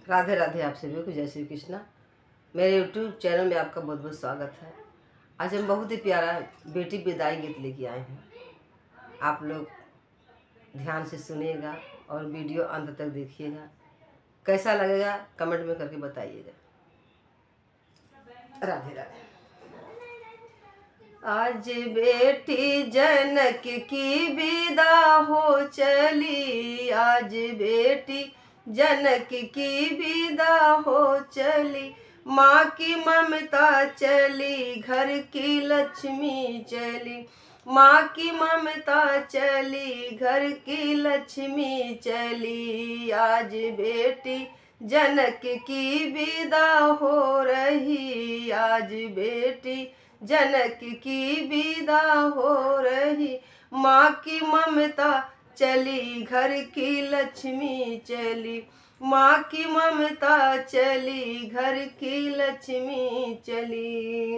राधे राधे। आप सभी को जय श्री कृष्णा। मेरे YouTube चैनल में आपका बहुत बहुत स्वागत है। आज हम बहुत ही प्यारा बेटी विदाई गीत लेके आए हैं। आप लोग ध्यान से सुनिएगा और वीडियो अंत तक देखिएगा। कैसा लगेगा कमेंट में करके बताइएगा। राधे राधे। आज बेटी जनक की विदा हो चली, आज बेटी जनक की विदा हो चली, माँ की ममता चली, घर की लक्ष्मी चली, माँ की ममता चली, घर की लक्ष्मी चली। आज बेटी जनक की विदा हो रही, आज बेटी जनक की विदा हो रही, माँ की ममता चली, घर की लक्ष्मी चली, माँ की ममता चली, घर की लक्ष्मी चली।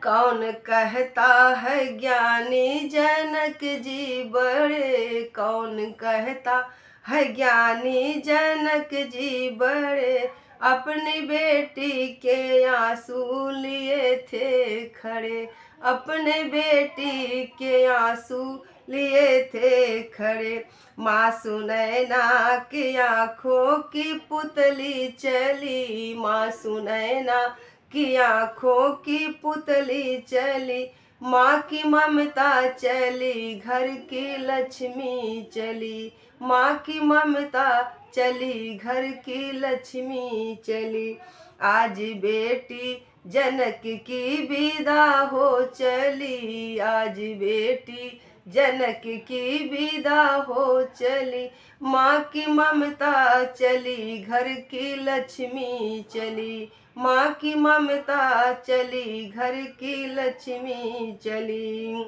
कौन कहता है ज्ञानी जनक जी बड़े, कौन कहता है ज्ञानी जनक जी बड़े, अपनी बेटी के आंसू लिए थे खड़े, अपने बेटी के आंसू लिए थे खड़े। माँ सुनैना की आँखों की पुतली चली, माँ सुनैना की आँखों की पुतली चली, माँ की ममता चली, घर की लक्ष्मी चली, माँ की ममता चली, घर की लक्ष्मी चली। आज बेटी जनक की विदा हो चली, आज बेटी जनक की विदा हो चली, माँ की ममता चली, घर की लक्ष्मी चली, माँ की ममता चली, घर की लक्ष्मी चली।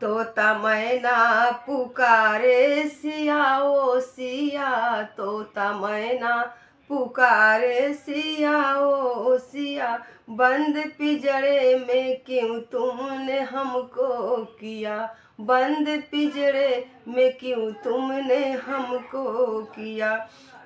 तोता मैना पुकारे सिया ओ सिया, तोता मैना पुकारे सिया ओ सिया, बंद पिंजरे में क्यों तुमने हमको किया, बंद पिंजरे में क्यों तुमने हमको किया।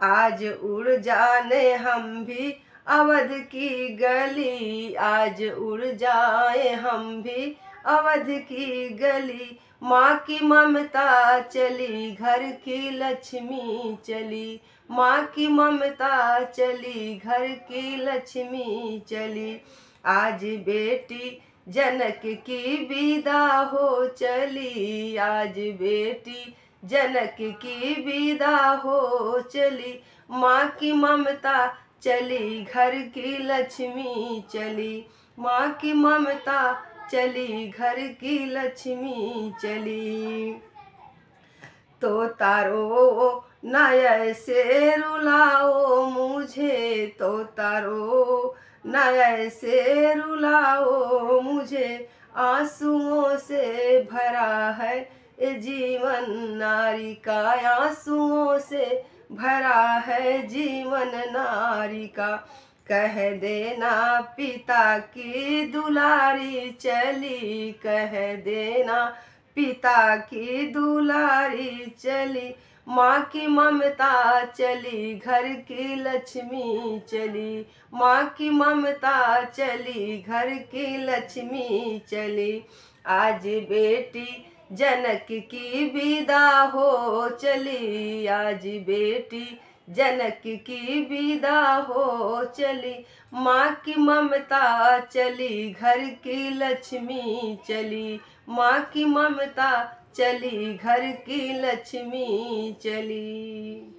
आज उड़ जाने हम भी अवध की गली, आज उड़ जाए हम भी अवध की गली, माँ की ममता चली, घर की लक्ष्मी चली, माँ की ममता चली, घर की लक्ष्मी चली। आज बेटी जनक की विदा हो चली, आज बेटी जनक की विदा हो चली, माँ की ममता चली, घर की लक्ष्मी चली, माँ की ममता चली, घर की लक्ष्मी चली। तो तारो न ऐसे रुलाओ मुझे, तो तारो न ऐसे रुलाओ मुझे, आंसुओं से भरा है ये जीवन नारी का, आंसुओं से भरा है जीवन नारी का। कह देना पिता की दुलारी चली, कह देना पिता की दुलारी चली, माँ की ममता चली, घर की लक्ष्मी चली, माँ की ममता चली, घर की लक्ष्मी चली। आज बेटी जनक की विदा हो चली, आज बेटी जनक की विदा हो चली, माँ की ममता चली, घर की लक्ष्मी चली, माँ की ममता चली, घर की लक्ष्मी चली।